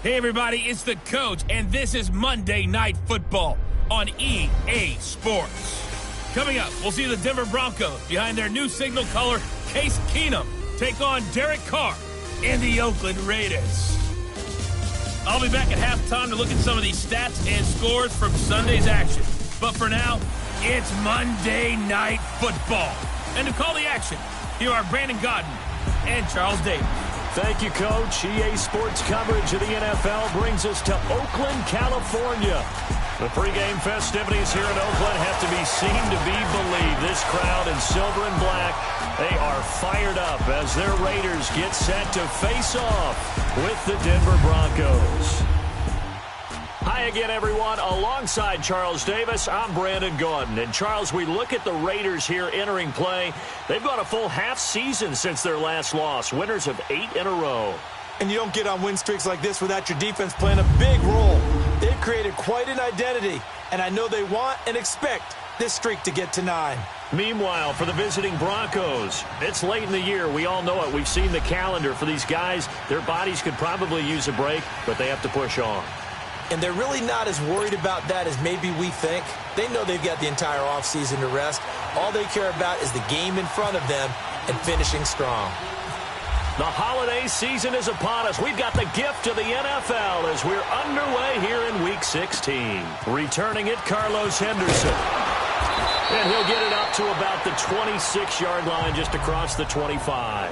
Hey everybody, it's the coach, and this is Monday Night Football on EA Sports. Coming up, we'll see the Denver Broncos behind their new signal caller, Case Keenum, take on Derek Carr and the Oakland Raiders. I'll be back at halftime to look at some of these stats and scores from Sunday's action. But for now, it's Monday Night Football. And to call the action, here are Brandon Godden and Charles Davis. Thank you, Coach. EA Sports coverage of the NFL brings us to Oakland, California. The pregame festivities here in Oakland have to be seen to be believed. This crowd in silver and black, they are fired up as their Raiders get set to face off with the Denver Broncos. Hi again, everyone. Alongside Charles Davis, I'm Brandon Gaudin. And, Charles, we look at the Raiders here entering play. They've gone a full half season since their last loss, winners of 8 in a row. And you don't get on win streaks like this without your defense playing a big role. They've created quite an identity, and I know they want and expect this streak to get to 9. Meanwhile, for the visiting Broncos, it's late in the year. We all know it. We've seen the calendar for these guys. Their bodies could probably use a break, but they have to push on. And they're really not as worried about that as maybe we think. They know they've got the entire offseason to rest. All they care about is the game in front of them and finishing strong. The holiday season is upon us. We've got the gift of the NFL as we're underway here in Week 16. Returning it, Carlos Henderson. And he'll get it up to about the 26-yard line, just across the 25.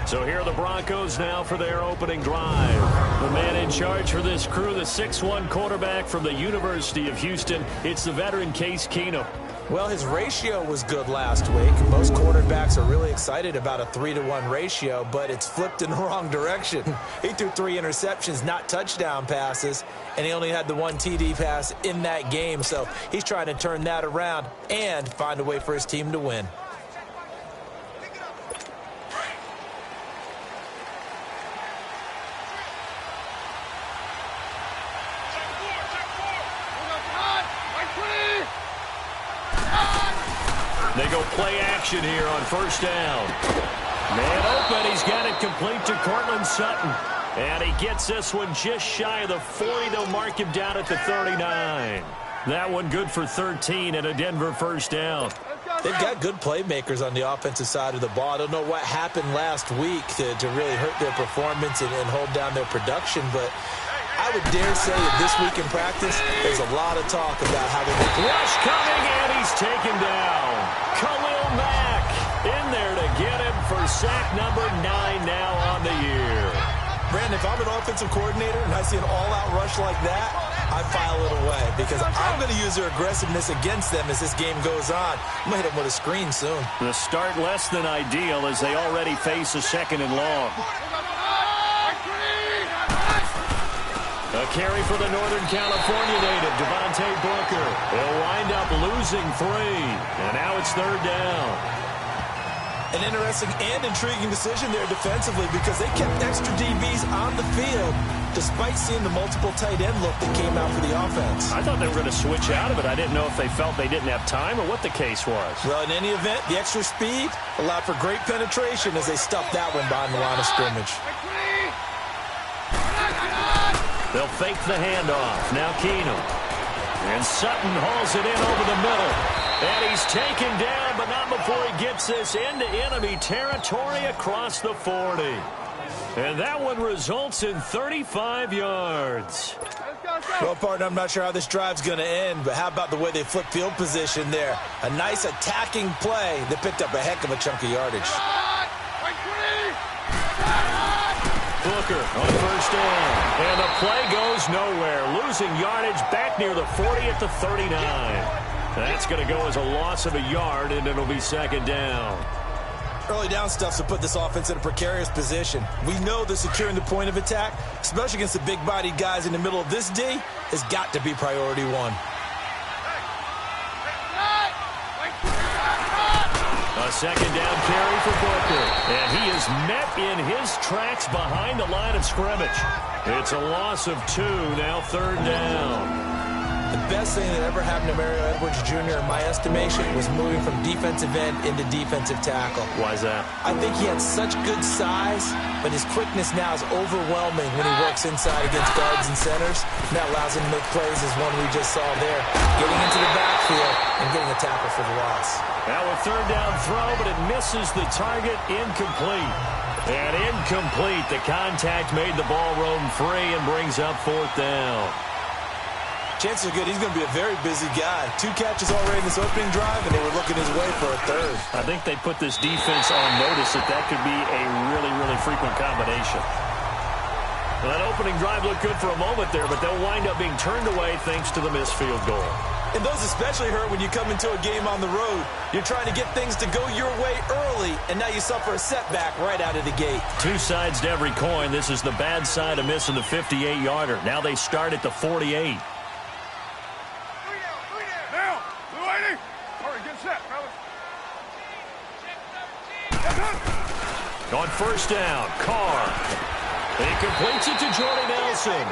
So here are the Broncos now for their opening drive. The man in charge for this crew, the 6'1 quarterback from the University of Houston. It's the veteran Case Keenum. Well, his ratio was good last week. Most quarterbacks are really excited about a 3-to-1 ratio, but it's flipped in the wrong direction. He threw 3 interceptions, not touchdown passes, and he only had the 1 TD pass in that game. So he's trying to turn that around and find a way for his team to win. They go play action here on first down. Man open. He's got it complete to Cortland Sutton. And he gets this one just shy of the 40. They'll mark him down at the 39. That one good for 13 and a Denver first down. They've got good playmakers on the offensive side of the ball. I don't know what happened last week to really hurt their performance and hold down their production, but I would dare say that this week in practice, there's a lot of talk about how they're making. Rush coming, and he's taken down. Khalil Mack in there to get him for sack number 9 now on the year. Brandon, if I'm an offensive coordinator and I see an all-out rush like that, I file it away because I'm going to use their aggressiveness against them as this game goes on. I'm going to hit them with a screen soon. The start less than ideal as they already face a 2nd and long. A carry for the Northern California native, Devontae Booker. He'll wind up losing 3. And now it's 3rd down. An interesting and intriguing decision there defensively because they kept extra DBs on the field despite seeing the multiple tight end look that came out for the offense. I thought they were going to switch out of it. I didn't know if they felt they didn't have time or what the case was. Well, in any event, the extra speed allowed for great penetration as they stuffed that one behind the line of scrimmage. They'll fake the handoff. Now Keenum. And Sutton hauls it in over the middle. And he's taken down, but not before he gets this into enemy territory across the 40. And that one results in 35 yards. Well, partner, I'm not sure how this drive's going to end, but how about the way they flip field position there? A nice attacking play that picked up a heck of a chunk of yardage. Booker on first down. And the play goes nowhere. Losing yardage back near the 40 at the 39. That's going to go as a loss of a yard, and it'll be 2nd down. Early down stuff to put this offense in a precarious position. We know that securing the point of attack, especially against the big-bodied guys in the middle of this D, has got to be priority 1. A 2nd down carry for Booker. And he is met in his tracks behind the line of scrimmage. It's a loss of 2, now 3rd down. The best thing that ever happened to Mario Edwards Jr., in my estimation, was moving from defensive end into defensive tackle. Why is that? I think he had such good size, but his quickness now is overwhelming when he works inside against guards and centers. And that allows him to make plays as one we just saw there, getting into the backfield and getting a tackle for the loss. Now a third down throw, but it misses the target. Incomplete. And incomplete. The contact made the ball roam free and brings up fourth down. Chances are good he's going to be a very busy guy. 2 catches already in this opening drive, and they were looking his way for a third. I think they put this defense on notice that could be a really, really frequent combination. Well, that opening drive looked good for a moment there, but they'll wind up being turned away thanks to the missed field goal. And those especially hurt when you come into a game on the road. You're trying to get things to go your way early, and now you suffer a setback right out of the gate. 2 sides to every coin. This is the bad side of missing the 58-yarder. Now they start at the 48. On first down, Carr. He completes it to Jordy Nelson.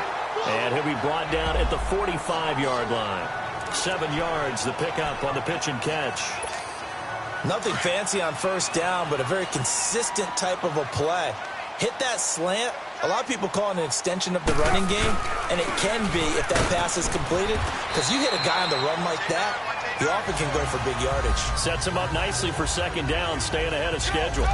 And he'll be brought down at the 45-yard line. 7 yards, the pickup on the pitch and catch. Nothing fancy on first down, but a very consistent type of a play. Hit that slant. A lot of people call it an extension of the running game, and it can be if that pass is completed, because you hit a guy on the run like that, you often can go for big yardage. Sets him up nicely for second down, staying ahead of schedule.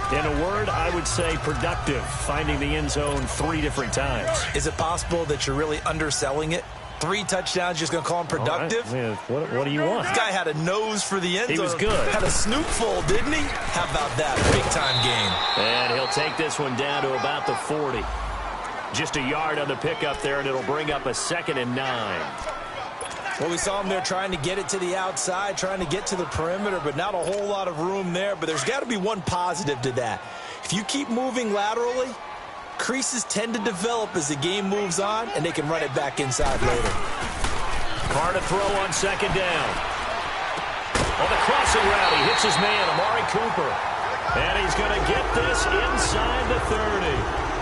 In a word, I would say productive, finding the end zone 3 different times. Is it possible that you're really underselling it? 3 touchdowns, just going to call him productive? Right. What do you want? This guy had a nose for the end zone. He was good. Had a snootful, didn't he? How about that? Big-time game. And he'll take this one down to about the 40. Just a yard on the pickup there, and it'll bring up a 2nd and 9. Well, we saw him there trying to get it to the outside, trying to get to the perimeter, but not a whole lot of room there. But there's got to be one positive to that. If you keep moving laterally, creases tend to develop as the game moves on, and they can run it back inside later. Carr to throw on second down. On the crossing route, he hits his man, Amari Cooper. And he's going to get this inside the 30.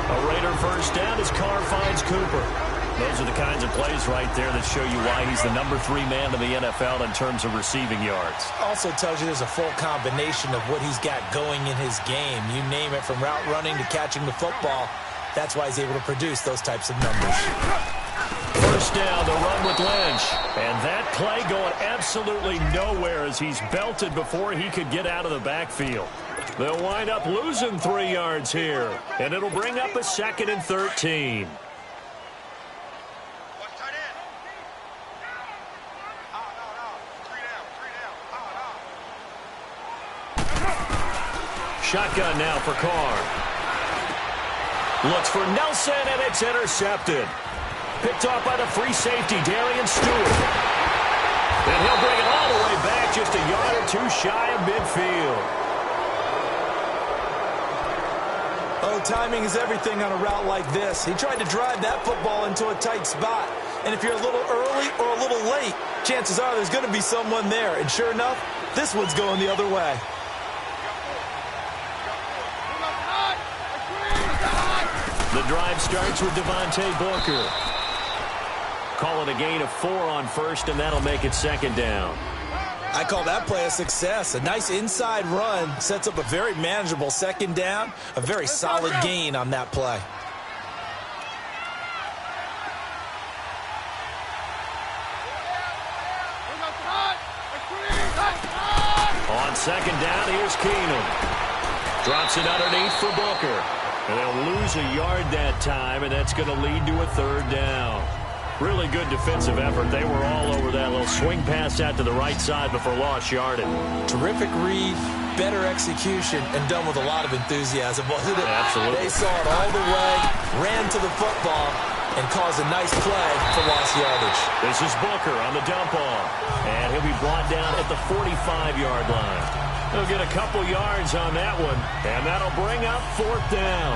A Raider first down as Carr finds Cooper. Those are the kinds of plays right there that show you why he's the number 3 man in the NFL in terms of receiving yards. Also tells you there's a full combination of what he's got going in his game. You name it, from route running to catching the football. That's why he's able to produce those types of numbers. First down, the run with Lynch. And that play going absolutely nowhere as he's belted before he could get out of the backfield. They'll wind up losing 3 yards here. And it'll bring up a 2nd and 13. Shotgun now for Carr. Looks for Nelson, and it's intercepted. Picked off by the free safety, Darian Stewart. And he'll bring it all the way back, just a yard or 2 shy of midfield. Oh, timing is everything on a route like this. He tried to drive that football into a tight spot. And if you're a little early or a little late, chances are there's going to be someone there. And sure enough, this one's going the other way. The drive starts with Devontae Booker. Call it a gain of 4 on first, and that'll make it 2nd down. I call that play a success. A nice inside run sets up a very manageable 2nd down. A very solid gain on that play. On 2nd down, here's Keenum. Drops it underneath for Booker. And they'll lose a yard that time, and that's going to lead to a 3rd down. Really good defensive effort. They were all over that little swing pass out to the right side before lost yardage. Terrific read, better execution, and done with a lot of enthusiasm, wasn't it? Absolutely. They saw it all the way, ran to the football, and caused a nice play for lost yardage. This is Booker on the dump off, and he'll be brought down at the 45-yard line. He'll get a couple yards on that one, and that'll bring up 4th down.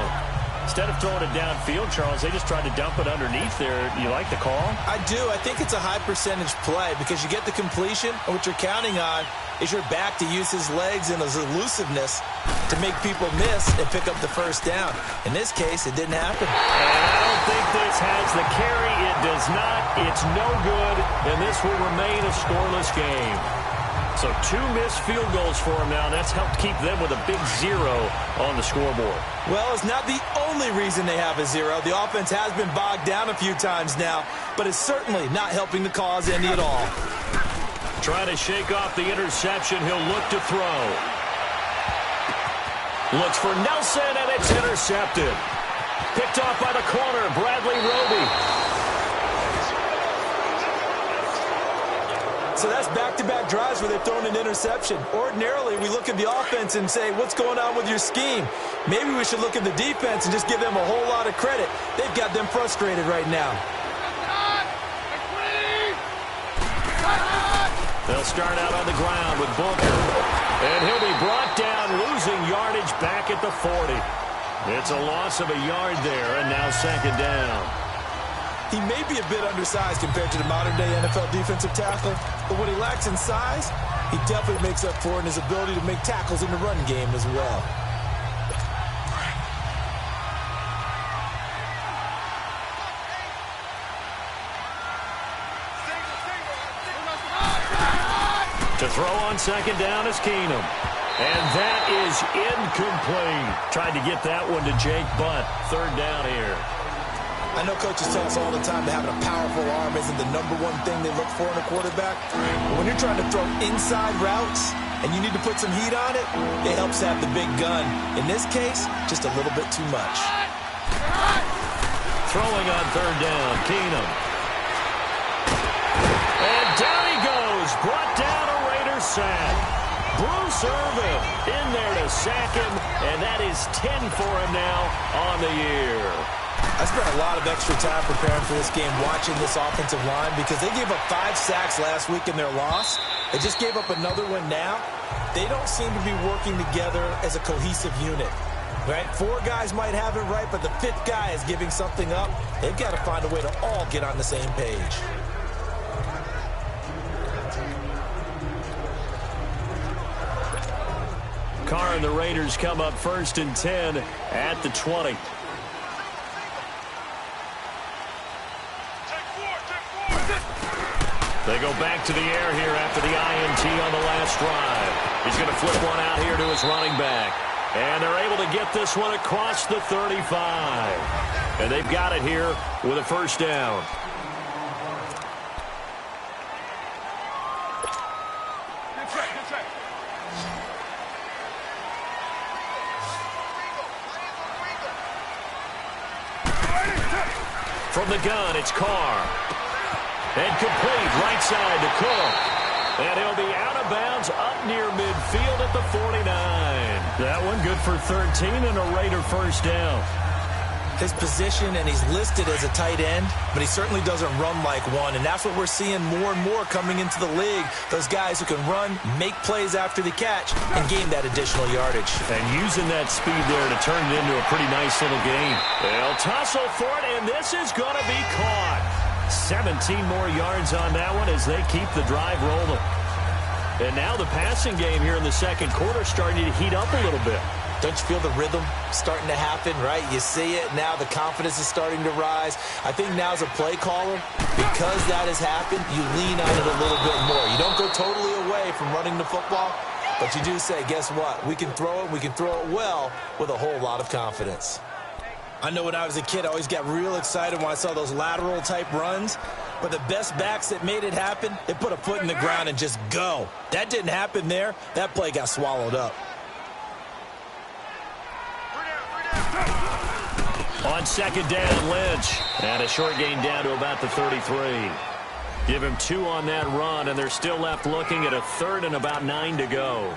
Instead of throwing it downfield, Charles, they just tried to dump it underneath there. You like the call? I do. I think it's a high percentage play because you get the completion, and what you're counting on is your back to use his legs and his elusiveness to make people miss and pick up the first down. In this case, it didn't happen. And I don't think this has the carry. It does not. It's no good, and this will remain a scoreless game. So 2 missed field goals for him now, and that's helped keep them with a big 0 on the scoreboard. Well, it's not the only reason they have a 0. The offense has been bogged down a few times now, but it's certainly not helping the cause any at all. Trying to shake off the interception. He'll look to throw. Looks for Nelson, and it's intercepted. Picked off by the corner, Bradley Roby. So that's back-to-back drives where they've thrown an interception. Ordinarily, we look at the offense and say, what's going on with your scheme? Maybe we should look at the defense and just give them a whole lot of credit. They've got them frustrated right now. They'll start out on the ground with Booker. And he'll be brought down, losing yardage back at the 40. It's a loss of a yard there, and now second down. He may be a bit undersized compared to the modern-day NFL defensive tackle, but what he lacks in size, he definitely makes up for in his ability to make tackles in the run game as well. To throw on second down is Keenum. And that is incomplete. Tried to get that one to Jake Butt. Third down here. I know coaches tell us all the time that having a powerful arm isn't the #1 thing they look for in a quarterback. But when you're trying to throw inside routes and you need to put some heat on it, it helps to have the big gun. In this case, just a little bit too much. Throwing on third down, Keenum. And down he goes. Brought down a Raiders sack. Bruce Irvin in there to sack him, and that is 10 for him now on the year. I spent a lot of extra time preparing for this game watching this offensive line because they gave up 5 sacks last week in their loss. They just gave up another one now. They don't seem to be working together as a cohesive unit. Right? 4 guys might have it right, but the 5th guy is giving something up. They've got to find a way to all get on the same page. Carr and the Raiders come up 1st and 10 at the 20. They go back to the air here after the INT on the last drive. He's going to flip one out here to his running back. And they're able to get this one across the 35. And they've got it here with a first down. From the gun, it's Carr. And complete, right side to Cook. And he'll be out of bounds up near midfield at the 49. That one good for 13 and a Raider first down. His position, and he's listed as a tight end, but he certainly doesn't run like one. And that's what we're seeing more and more coming into the league. Those guys who can run, make plays after the catch, and gain that additional yardage. And using that speed there to turn it into a pretty nice little game. They'll tussle for it, and this is going to be caught. 17 more yards on that one as they keep the drive rolling. And now the passing game here in the second quarter starting to heat up a little bit. Don't you feel the rhythm starting to happen, right? You see it now. The confidence is starting to rise. I think now as a play caller, because that has happened, you lean on it a little bit more. You don't go totally away from running the football, but you do say, guess what? We can throw it. We can throw it well with a whole lot of confidence. I know when I was a kid, I always got real excited when I saw those lateral-type runs. But the best backs that made it happen, they put a foot in the ground and just go. That didn't happen there. That play got swallowed up. On second down, Lynch. And a short gain down to about the 33. Give him 2 on that run, and they're still left looking at a 3rd and about 9 to go.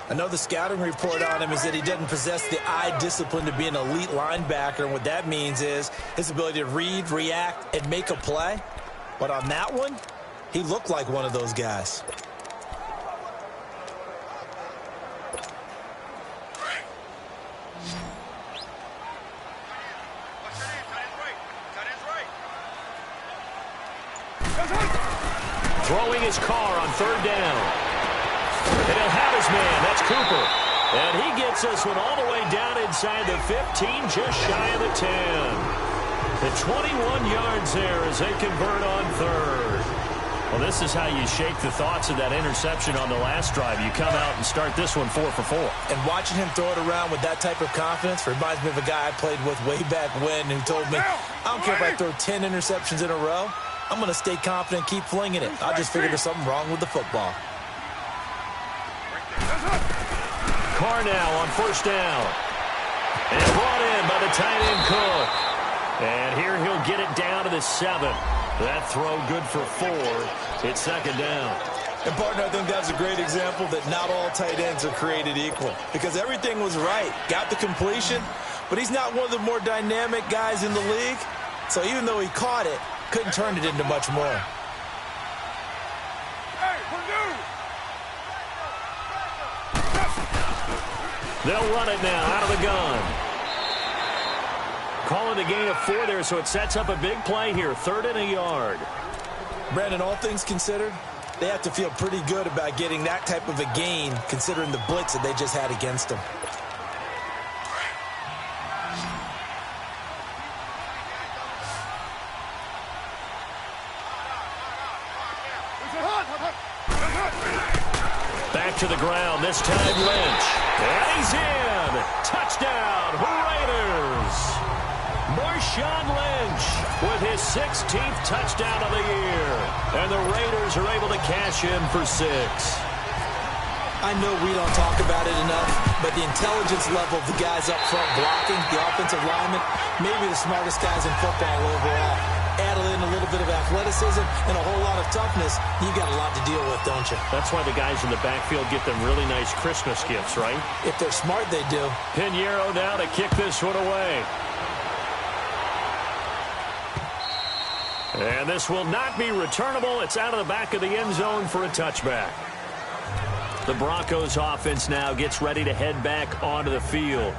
I know the scouting report on him is that he doesn't possess the eye discipline to be an elite linebacker. And what that means is his ability to read, react, and make a play. But on that one, he looked like one of those guys. Throwing his Carr on 3rd down. Cooper. And he gets this one all the way down inside the 15, just shy of the 10. The 21 yards there as they convert on third. Well, this is how you shake the thoughts of that interception on the last drive. You come out and start this one 4 for 4. And watching him throw it around with that type of confidence reminds me of a guy I played with way back when who told me, I don't care if I throw 10 interceptions in a row. I'm going to stay confident and keep flinging it. I just figured there's something wrong with the football. Carr now on first down. And brought in by the tight end Cook. And here he'll get it down to the 7. That throw good for 4. It's second down. And, partner, I think that's a great example that not all tight ends are created equal. Because everything was right. Got the completion, but he's not one of the more dynamic guys in the league. So even though he caught it, couldn't turn it into much more. They'll run it now out of the gun. Calling a gain of 4 there, so it sets up a big play here. 3rd and a yard. Brandon, all things considered, they have to feel pretty good about getting that type of a gain considering the blitz that they just had against them. Back to the ground, this time Lynch. And he's in. Touchdown, Raiders. Marshawn Lynch with his 16th touchdown of the year. And the Raiders are able to cash in for 6. I know we don't talk about it enough, but the intelligence level of the guys up front blocking, the offensive linemen, maybe the smartest guys in football overall. Add in a little bit of athleticism and a whole lot of toughness, you got a lot to deal with, don't you? That's why the guys in the backfield get them really nice Christmas gifts, right? If they're smart, they do. Pinheiro now to kick this one away. And this will not be returnable. It's out of the back of the end zone for a touchback. The Broncos offense now gets ready to head back onto the field.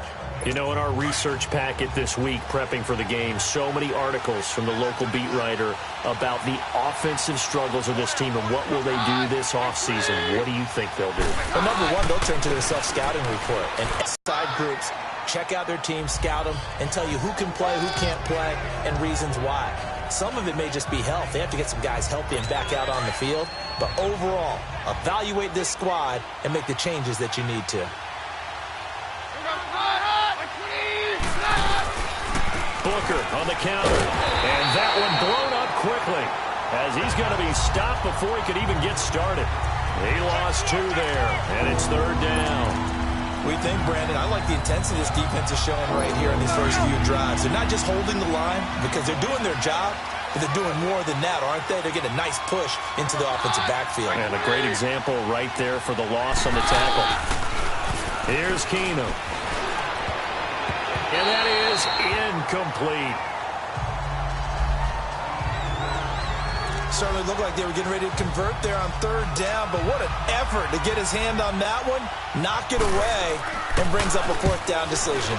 You know, in our research packet this week, prepping for the game, so many articles from the local beat writer about the offensive struggles of this team and what will they do this offseason. What do you think they'll do? Well, number one, they'll turn to their self-scouting report. And side groups check out their team, scout them, and tell you who can play, who can't play, and reasons why. Some of it may just be health. They have to get some guys healthy and back out on the field. But overall, evaluate this squad and make the changes that you need to. Booker on the counter. And that one blown up quickly as he's going to be stopped before he could even get started. He lost 2 there, and it's 3rd down. We think, Brandon, I like the intensity this defense is showing right here in these first few drives. They're not just holding the line because they're doing their job, but they're doing more than that, aren't they? They're getting a nice push into the offensive backfield. And a great example right there for the loss on the tackle. Here's Keenum. And that is incomplete. Certainly looked like they were getting ready to convert there on 3rd down, but what an effort to get his hand on that one, knock it away, and brings up a 4th down decision.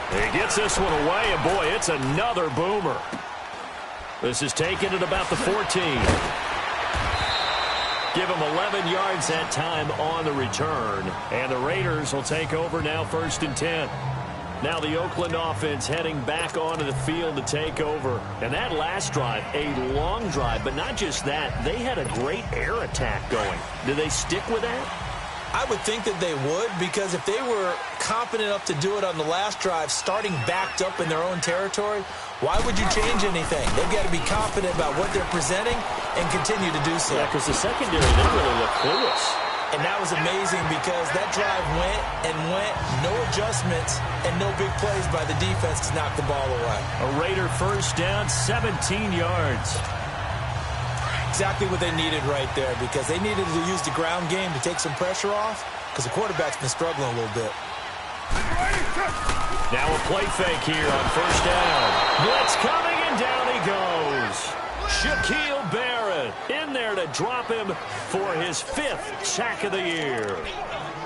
He gets this one away, and boy, it's another boomer. This is taken at about the 14. Give him 11 yards that time on the return, and the Raiders will take over now 1st and 10. Now the Oakland offense heading back onto the field to take over. And that last drive, a long drive, but not just that. They had a great air attack going. Do they stick with that? I would think that they would, because if they were confident enough to do it on the last drive, starting backed up in their own territory, why would you change anything? They've got to be confident about what they're presenting and continue to do so. Yeah, because the secondary, they really look clueless. And that was amazing because that drive went and went, no adjustments, and no big plays by the defense to knock the ball away. A Raider 1st down, 17 yards. Exactly what they needed right there, because they needed to use the ground game to take some pressure off, because the quarterback's been struggling a little bit. Now a play fake here on 1st down. Blitz coming, and down he goes. Shaquille Barrett in there to drop him for his 5th sack of the year.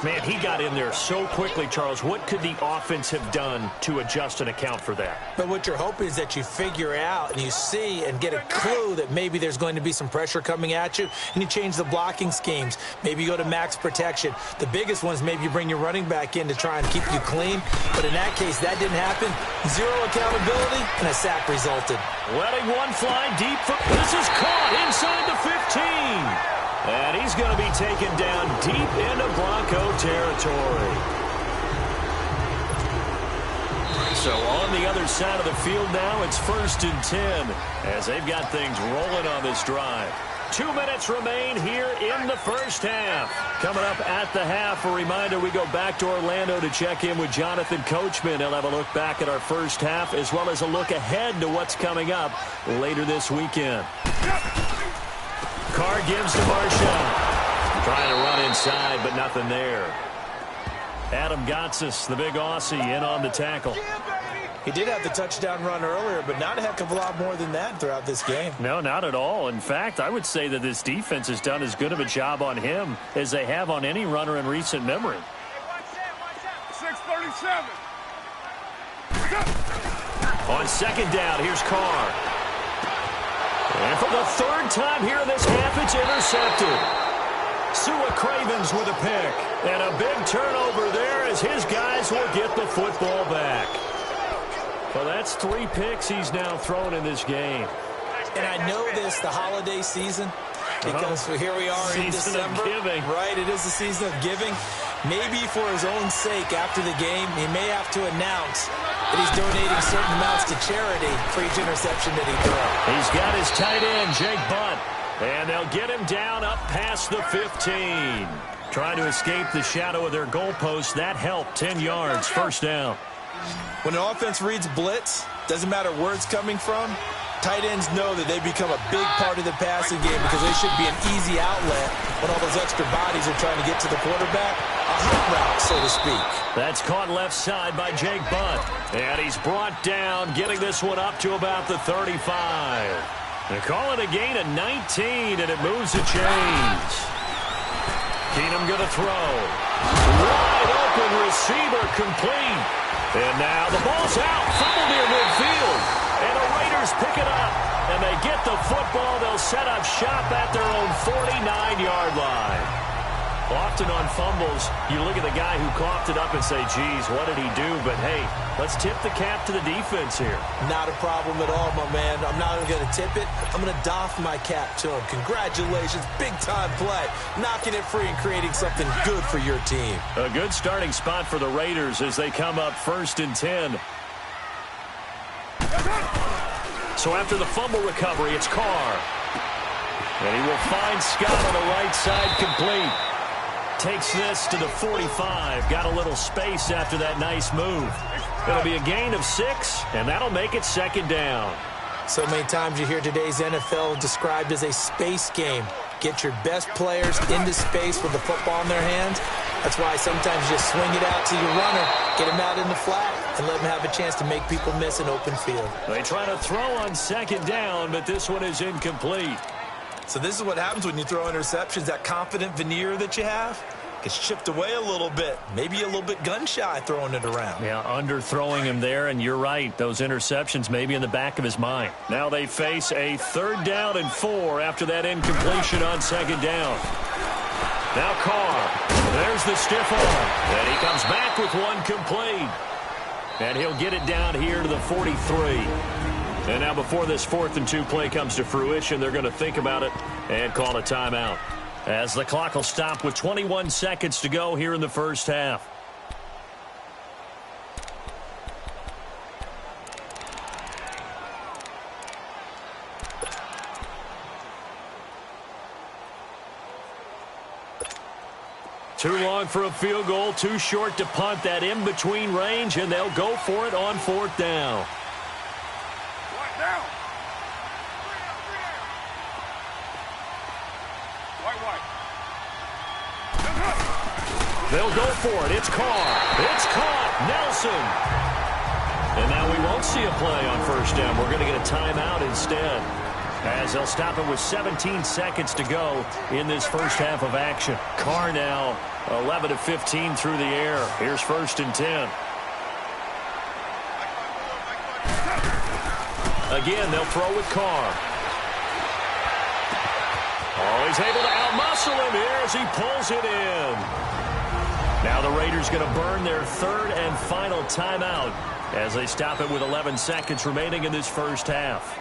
Man, he got in there so quickly, Charles. What could the offense have done to adjust and account for that? But what you're hoping is that you figure out and you see and get a clue that maybe there's going to be some pressure coming at you, and you change the blocking schemes. Maybe you go to max protection. The biggest one is maybe you bring your running back in to try and keep you clean. But in that case, that didn't happen. Zero accountability, and a sack resulted. Letting one fly deep. This is caught inside the 15. And he's going to be taken down deep into Bronco territory. So on the other side of the field now, it's 1st and 10 as they've got things rolling on this drive. 2 minutes remain here in the first half. Coming up at the half, a reminder, we go back to Orlando to check in with Jonathan Coachman. He'll have a look back at our first half as well as a look ahead to what's coming up later this weekend. Carr gives to Marshawn. Trying to run inside, but nothing there. Adam Gotsis, the big Aussie, in on the tackle. He did have the touchdown run earlier, but not a heck of a lot more than that throughout this game. No, not at all. In fact, I would say that this defense has done as good of a job on him as they have on any runner in recent memory. 637. On 2nd down, here's Carr. And for the 3rd time here in this half, it's intercepted. Sua Cravens with a pick. And a big turnover there as his guys will get the football back. Well, that's 3 picks he's now thrown in this game. And I know this, the holiday season, because here we are in December. Season of giving. Right, it is the season of giving. Maybe for his own sake after the game, he may have to announce that he's donating certain amounts to charity for each interception that he throws. He's got his tight end, Jake Butt. And they'll get him down up past the 15. Trying to escape the shadow of their goalpost. That helped. 10 yards, 1st down. When an offense reads blitz, doesn't matter where it's coming from, tight ends know that they become a big part of the passing game because they should be an easy outlet when all those extra bodies are trying to get to the quarterback. A hot route, so to speak. That's caught left side by Jake Butt. And he's brought down, getting this one up to about the 35. They call it a gain of 19, and it moves the chains. Keenum going to throw. Wide open receiver complete. And now the ball's out. Fumble near midfield. And the Raiders pick it up. And they get the football. They'll set up shop at their own 49-yard line. Often on fumbles, you look at the guy who coughed it up and say, geez, what did he do? But, hey, let's tip the cap to the defense here. Not a problem at all, my man. I'm not even going to tip it. I'm going to doff my cap to him. Congratulations. Big-time play. Knocking it free and creating something good for your team. A good starting spot for the Raiders as they come up 1st and 10. So after the fumble recovery, it's Carr. And he will find Scott on the right side complete. Takes this to the 45. Got a little space after that nice move. It'll be a gain of 6, and that'll make it 2nd down. So many times you hear today's NFL described as a space game. Get your best players into space with the football in their hands. That's why sometimes you just swing it out to your runner, get him out in the flat, and let him have a chance to make people miss an open field. They try to throw on 2nd down, but this one is incomplete. So this is what happens when you throw interceptions. That confident veneer that you have gets chipped away a little bit. Maybe a little bit gun-shy throwing it around. Yeah, underthrowing him there, and you're right. Those interceptions may be in the back of his mind. Now they face a 3rd down and 4 after that incompletion on 2nd down. Now Carr. There's the stiff arm. And he comes back with one complete. And he'll get it down here to the 43. And now before this 4th and 2 play comes to fruition, they're going to think about it and call a timeout. As the clock will stop with 21 seconds to go here in the first half. Too long for a field goal, too short to punt. That in-between range, and they'll go for it on 4th down. They'll go for it. It's Carr. It's caught. Nelson. And now we won't see a play on 1st down. We're going to get a timeout instead. as they'll stop it with 17 seconds to go in this first half of action. Carr now 11 of 15 through the air. Here's 1st and 10. Again, they'll throw with Carr. Oh, he's able to outmuscle him here as he pulls it in. Now the Raiders going to burn their 3rd and final timeout as they stop it with 11 seconds remaining in this first half.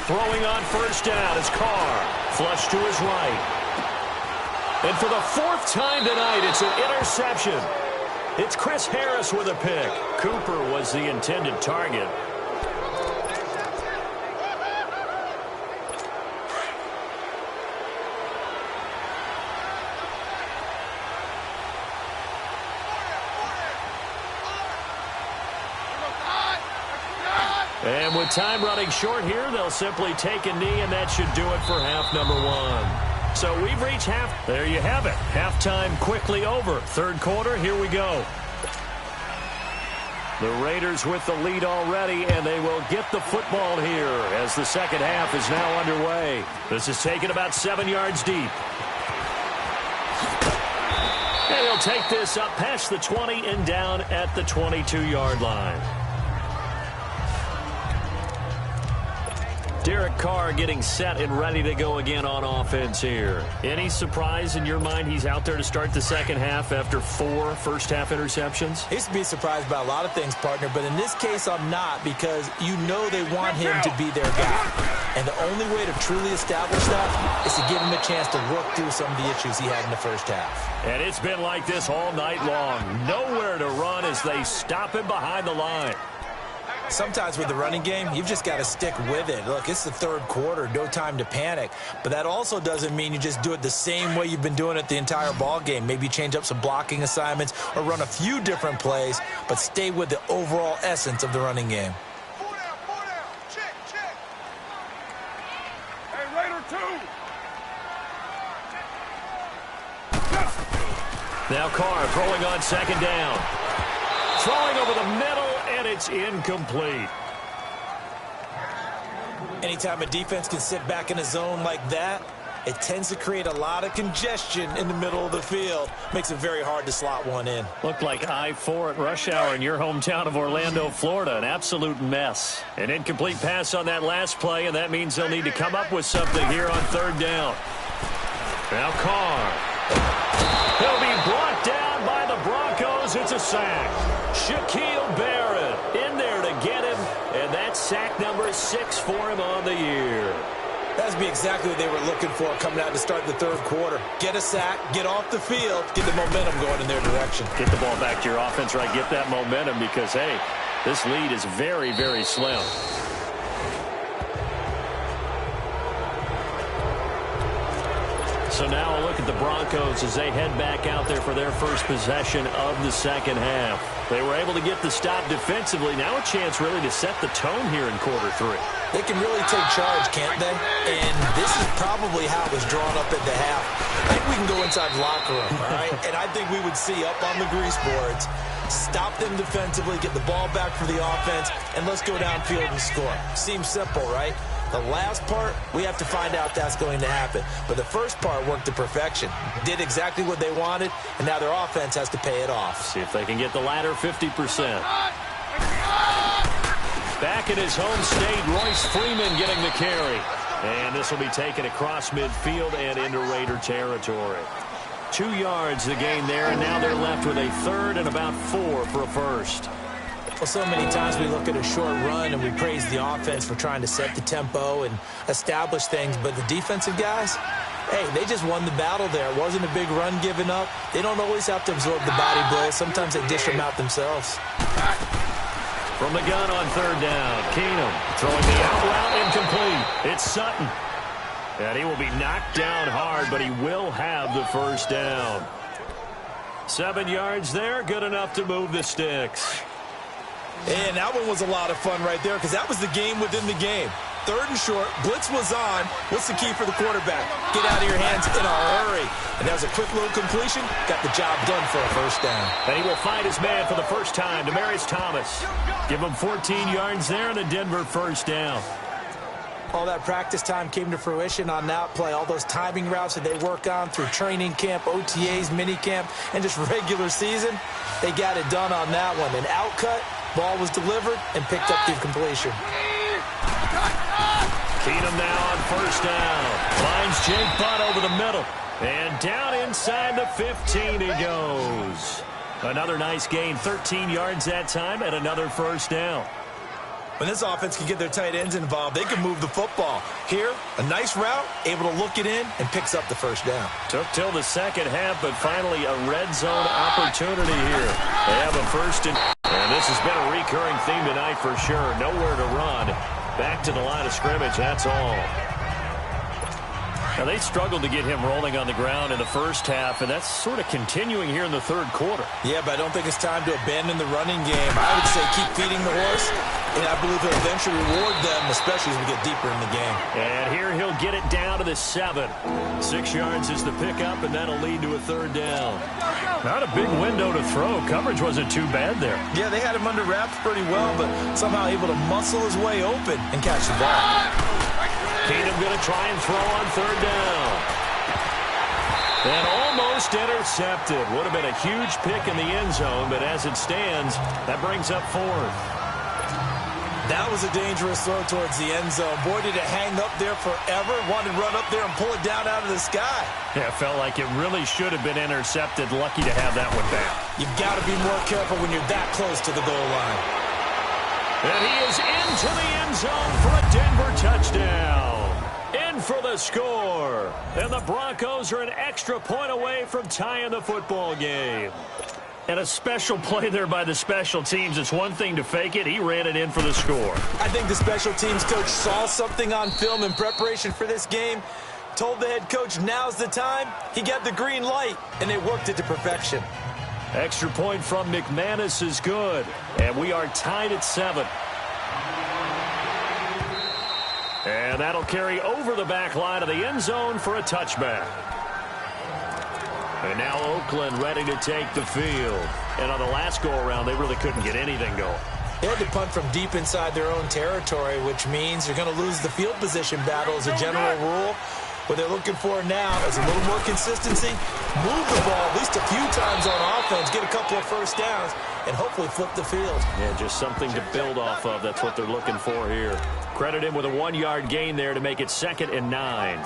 Throwing on 1st down is Carr. Flush to his right. And for the 4th time tonight, it's an interception. It's Chris Harris with a pick. Cooper was the intended target. And with time running short here, they'll simply take a knee, and that should do it for half number 1. So we've reached half. There you have it. Halftime quickly over. 3rd quarter, here we go. The Raiders with the lead already, and they will get the football here as the second half is now underway. This is taken about 7 yards deep. And he'll take this up past the 20 and down at the 22-yard line. Derek Carr getting set and ready to go again on offense here. Any surprise in your mind he's out there to start the second half after 4 first-half interceptions? He used to be surprised by a lot of things, partner, but in this case I'm not, because you know they want him to be their guy. And the only way to truly establish that is to give him a chance to work through some of the issues he had in the first half. And it's been like this all night long. Nowhere to run as they stop him behind the line. Sometimes with the running game, you've just got to stick with it. Look, it's the 3rd quarter, no time to panic. But that also doesn't mean you just do it the same way you've been doing it the entire ball game. Maybe change up some blocking assignments or run a few different plays, but stay with the overall essence of the running game. Four down. Check. Hey, Raider 2. Now Carr throwing on 2nd down. Throwing over the middle, and it's incomplete. Anytime a defense can sit back in a zone like that, it tends to create a lot of congestion in the middle of the field. Makes it very hard to slot one in. Looked like I-4 at rush hour in your hometown of Orlando, Florida. An absolute mess. An incomplete pass on that last play, and that means they'll need to come up with something here on 3rd down. Now Carr. He'll be brought down by the Broncos. It's a sack. Shaquille Barrett in there to get him, and that's sack number 6 for him on the year. That's be exactly what they were looking for coming out to start the 3rd quarter. Get a sack, get off the field, get the momentum going in their direction. Get the ball back to your offense, right? Get that momentum because, hey, this lead is very, very slim. So now a look at the Broncos as they head back out there for their first possession of the second half. They were able to get the stop defensively. Now a chance really to set the tone here in quarter 3. They can really take charge, can't they? And this is probably how it was drawn up at the half. I think we can go inside the locker room, all right? And I think we would see up on the grease boards, stop them defensively, get the ball back for the offense, and let's go downfield and score. Seems simple, right? The last part, we have to find out that's going to happen. But the first part worked to perfection. Did exactly what they wanted, and now their offense has to pay it off. See if they can get the latter 50%. Back in his home state, Royce Freeman getting the carry. And this will be taken across midfield and into Raider territory. 2 yards the gain there, and now they're left with a 3rd and about 4 for a first. Well, so many times we look at a short run and we praise the offense for trying to set the tempo and establish things, but the defensive guys, hey, they just won the battle there. It wasn't a big run given up. They don't always have to absorb the body blows. Sometimes they dish them out themselves. From the gun on third down, Keenum throwing the out route incomplete. It's Sutton. And he will be knocked down hard, but he will have the first down. 7 yards there, good enough to move the sticks. And that one was a lot of fun right there because that was the game within the game. 3rd and short, blitz was on. What's the key for the quarterback? Get out of your hands in a hurry. And that was a quick little completion. Got the job done for a first down. And he will find his man for the first time, Demaryius Thomas. Give him 14 yards there and a Denver first down. All that practice time came to fruition on that play. All those timing routes that they work on through training camp, OTAs, minicamp, and just regular season, they got it done on that one. An out cut, ball was delivered, and picked up the completion. Keenum now on first down. Finds Jake Butt over the middle. And down inside the 15 he goes. Another nice gain, 13 yards that time, and another first down. When this offense can get their tight ends involved, they can move the football. Here, a nice route, able to look it in, and picks up the first down. Took till the second half, but finally a red zone opportunity here. They have a first and this has been a recurring theme tonight for sure. Nowhere to run. Back to the line of scrimmage, that's all. Now, they struggled to get him rolling on the ground in the first half, and that's sort of continuing here in the third quarter. Yeah, but I don't think it's time to abandon the running game. I would say keep feeding the horse, and I believe he'll eventually reward them, especially as we get deeper in the game. And here he'll get it down to the 7. 6 yards is the pickup, and that'll lead to a third down. Not a big window to throw. Coverage wasn't too bad there. Yeah, they had him under wraps pretty well, but somehow able to muscle his way open and catch the ball. Keenum going to try and throw on third down. And almost intercepted. Would have been a huge pick in the end zone, but as it stands, that brings up 4th. That was a dangerous throw towards the end zone. Boy, did it hang up there forever. Wanted to run up there and pull it down out of the sky. Yeah, it felt like it really should have been intercepted. Lucky to have that one back. You've got to be more careful when you're that close to the goal line. And he is into the end zone for a Denver touchdown. In for the score. And the Broncos are an extra point away from tying the football game. And a special play there by the special teams. It's one thing to fake it. He ran it in for the score. I think the special teams coach saw something on film in preparation for this game, told the head coach now's the time. He got the green light, and they worked it to perfection. Extra point from McManus is good. And we are tied at 7. And that'll carry over the back line of the end zone for a touchback. And now Oakland ready to take the field. And on the last go-around, they really couldn't get anything going. They had to punt from deep inside their own territory, which means they're going to lose the field position battle as a general rule. What they're looking for now is a little more consistency, move the ball at least a few times on offense, get a couple of first downs, and hopefully flip the field. Yeah, just something to build off of. That's what they're looking for here. Credit him with a 1-yard gain there to make it 2nd and 9.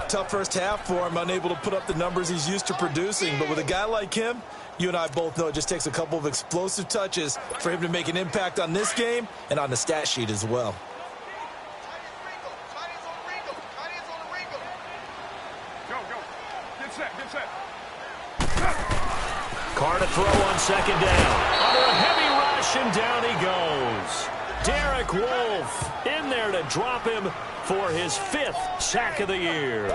Tough first half for him, unable to put up the numbers he's used to producing. But with a guy like him, you and I both know it just takes a couple of explosive touches for him to make an impact on this game and on the stat sheet as well. Carr to throw on 2nd down. Under a heavy rush, and down he goes. Derek Wolfe in there to drop him for his 5th sack of the year.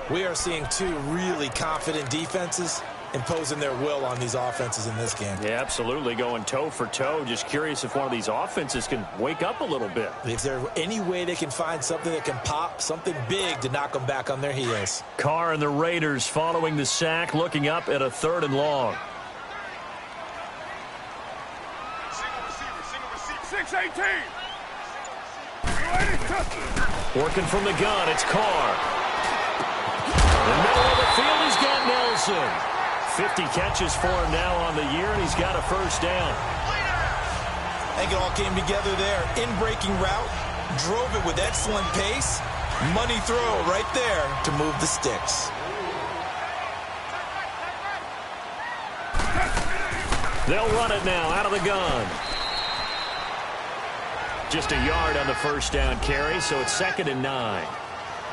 We are seeing 2 really confident defenses imposing their will on these offenses in this game. Yeah, absolutely, going toe for toe. Just curious if one of these offenses can wake up a little bit. Is there any way they can find something that can pop, something big to knock them back on their heels? Carr and the Raiders following the sack, looking up at a 3rd and long. 6-18. Working from the gun, it's Carr. In the middle of the field, he's got Nelson. 50 catches for him now on the year, and he's got a first down. I think it all came together there. In-breaking route, drove it with excellent pace. Money throw right there to move the sticks. They'll run it now out of the gun. Just a yard on the first down carry, so it's 2nd and 9.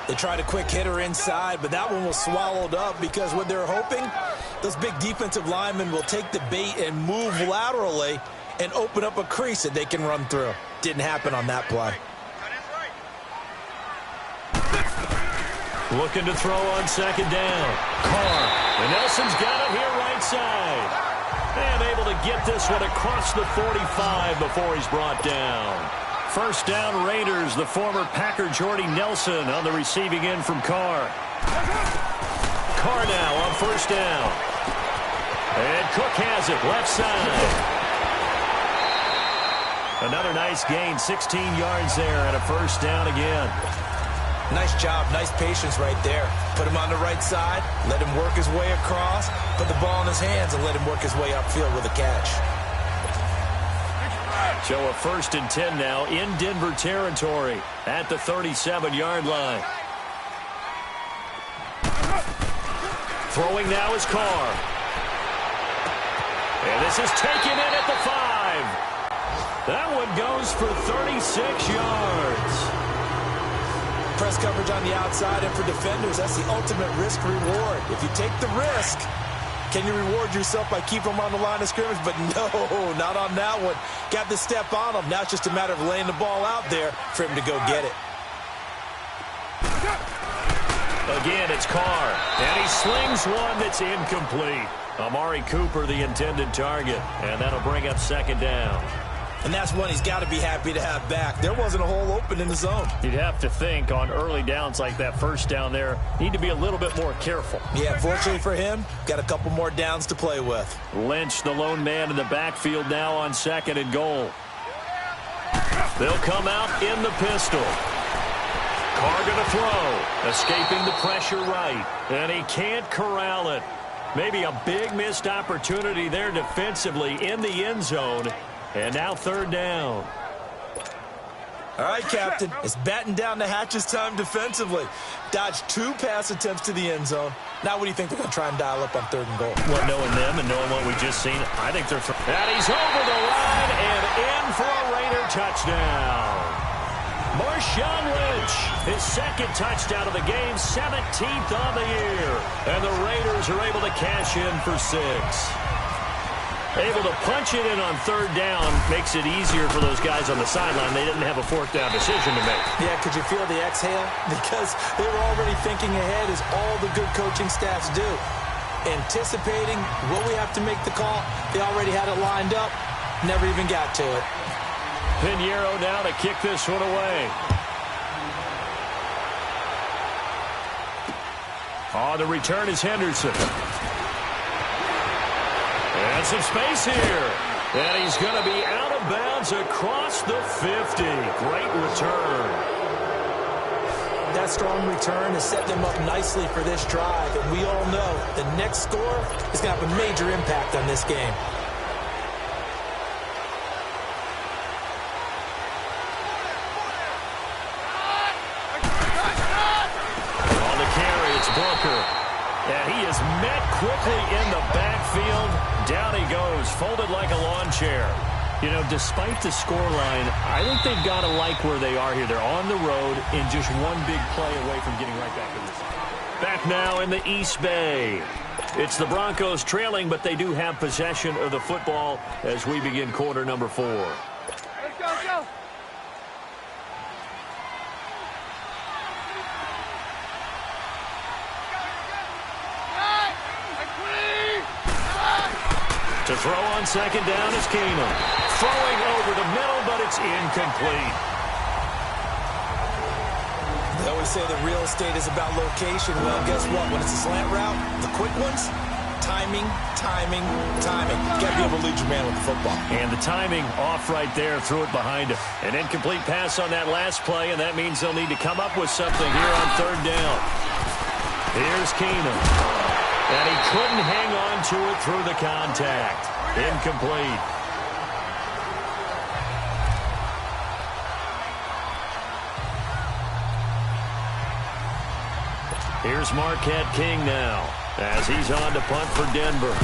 They tried a quick hitter inside, but that one was swallowed up because what they're hoping, those big defensive linemen will take the bait and move laterally and open up a crease that they can run through. Didn't happen on that play. Looking to throw on second down. Carr. And Nelson's got it here right side. And able to get this one across the 45 before he's brought down. First down Raiders. The former Packer Jordy Nelson on the receiving end from Carr. Carr now on first down. And Cook has it left side. Another nice gain, 16 yards there and a first down again. Nice job, nice patience right there. Put him on the right side, let him work his way across, put the ball in his hands, and let him work his way upfield with a catch. So a 1st and 10 now in Denver territory at the 37-yard line. Throwing now is Carr. And this is taken in at the 5. That one goes for 36 yards. Press coverage on the outside, and for defenders, that's the ultimate risk-reward. If you take the risk, can you reward yourself by keeping them on the line of scrimmage? But no, not on that one. Got the step on him. Now it's just a matter of laying the ball out there for him to go get it. Again, it's Carr, and he slings one that's incomplete. Amari Cooper, the intended target, and that'll bring up second down. And that's one he's got to be happy to have back. There wasn't a hole open in the zone. You'd have to think on early downs like that first down there, need to be a little bit more careful. Yeah, fortunately for him, got a couple more downs to play with. Lynch, the lone man in the backfield now on second and goal. They'll come out in the pistol. Carr going to throw, escaping the pressure right, and he can't corral it. Maybe a big missed opportunity there defensively in the end zone. And now third down. All right, Captain. It's batten down the hatches time defensively. Dodged 2 pass attempts to the end zone. Now what do you think they're going to try and dial up on 3rd and goal? Well, knowing them and knowing what we just seen, I think they're... And he's over the line and in for a Raider touchdown. Marshawn Lynch, his 2nd touchdown of the game, 17th on the year. And the Raiders are able to cash in for 6. Able to punch it in on 3rd down makes it easier for those guys on the sideline. They didn't have a 4th down decision to make. Yeah, could you feel the exhale? Because they were already thinking ahead, as all the good coaching staffs do. Anticipating what we have to make the call. They already had it lined up. Never even got to it. Pinheiro now to kick this one away. On the return is Henderson. And some space here. And he's going to be out of bounds across the 50. Great return. That strong return has set them up nicely for this drive. And we all know the next score is going to have a major impact on this game. On the carry, it's Booker. And he is met quickly in the backfield. Down he goes, folded like a lawn chair. You know, despite the scoreline, I think they've got to like where they are here. They're on the road and just one big play away from getting right back in this. Back now in the East Bay. It's the Broncos trailing, but they do have possession of the football as we begin quarter number 4. Let's go, let's go. To throw on second down is Keenum. Throwing over the middle, but it's incomplete. They always say the real estate is about location. Well, guess what? When it's a slant route, the quick ones, timing, timing, timing. You got to be able to lead your man with the football. And the timing off right there, threw it behind him. An incomplete pass on that last play, and that means they'll need to come up with something here on 3rd down. Here's Keenum. And he couldn't hang on to it through the contact. Incomplete. Here's Marquette King now as he's on to punt for Denver.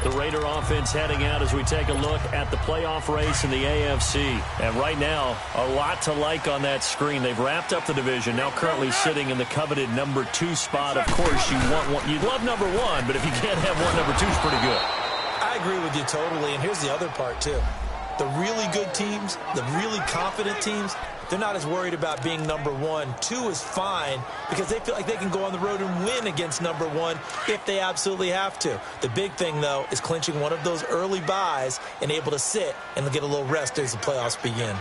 The Raider offense heading out as we take a look at the playoff race in the AFC. And right now, a lot to like on that screen. They've wrapped up the division, now currently sitting in the coveted number 2 spot. Of course, you'd love number 1, but if you can't have one, number 2 is pretty good. I agree with you totally, and here's the other part, too. The really good teams, the really confident teams, they're not as worried about being number 1. 2 is fine because they feel like they can go on the road and win against number 1 if they absolutely have to. The big thing, though, is clinching one of those early byes and able to sit and get a little rest as the playoffs begin.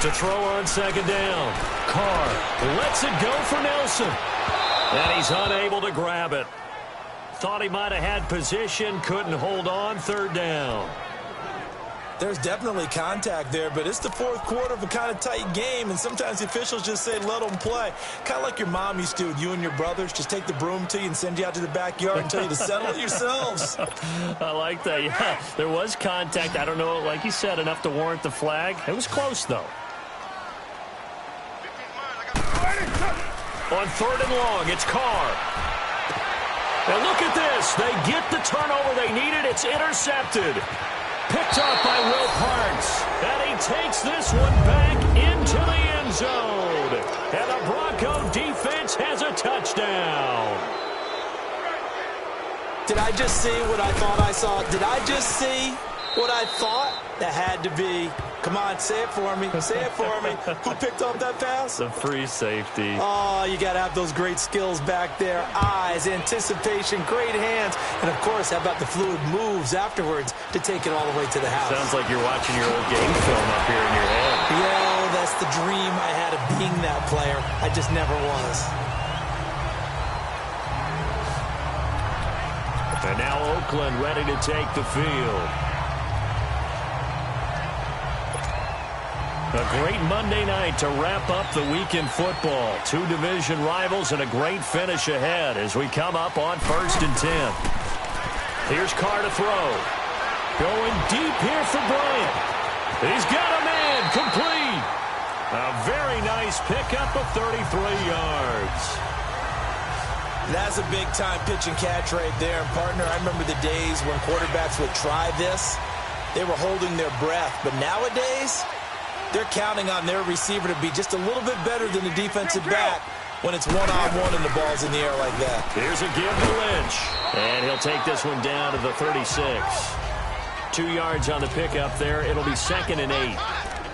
To throw on second down. Carr lets it go for Nelson. And he's unable to grab it. Thought he might have had position, couldn't hold on, third down. There's definitely contact there, but it's the fourth quarter of a kind of tight game, and sometimes the officials just say, let them play. Kind of like your mom used to with you and your brothers. Just take the broom to you and send you out to the backyard and tell you to settle it yourselves. I like that. Yeah, there was contact. I don't know, like you said, enough to warrant the flag. It was close, though. On third and long, it's Carr. Now look at this. They get the turnover they needed. It's intercepted. Picked up by Will Parks. And he takes this one back into the end zone. And the Bronco defense has a touchdown. Did I just see what I thought I saw? Did I just see what I thought? That had to be. Come on, say it for me. Say it for me. Who picked up that pass? The free safety. Oh, you got to have those great skills back there. Eyes, anticipation, great hands. And, of course, how about the fluid moves afterwards to take it all the way to the house? Sounds like you're watching your old game film up here in your head. Yeah, that's the dream I had of being that player. I just never was. And now Oakland ready to take the field. A great Monday night to wrap up the week in football. 2 division rivals and a great finish ahead as we come up on 1st and 10. Here's Carr to throw. Going deep here for Bryant. He's got a man complete. A very nice pickup of 33 yards. That's a big-time pitch and catch right there. And, partner, I remember the days when quarterbacks would try this. They were holding their breath. But nowadays, they're counting on their receiver to be just a little bit better than the defensive back when it's one-on-one and the ball's in the air like that. Here's a give to Lynch. And he'll take this one down to the 36. 2 yards on the pickup there. It'll be 2nd and 8.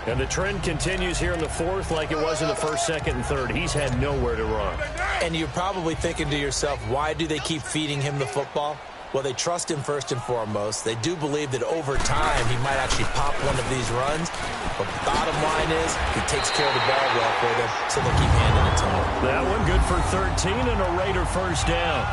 And the trend continues here in the 4th like it was in the 1st, 2nd, and 3rd. He's had nowhere to run. And you're probably thinking to yourself, why do they keep feeding him the football? Well, they trust him first and foremost. They do believe that over time he might actually pop one of these runs. But the bottom line is he takes care of the ball well for them, so they'll keep handing it to him. That one good for 13 and a Raider first down.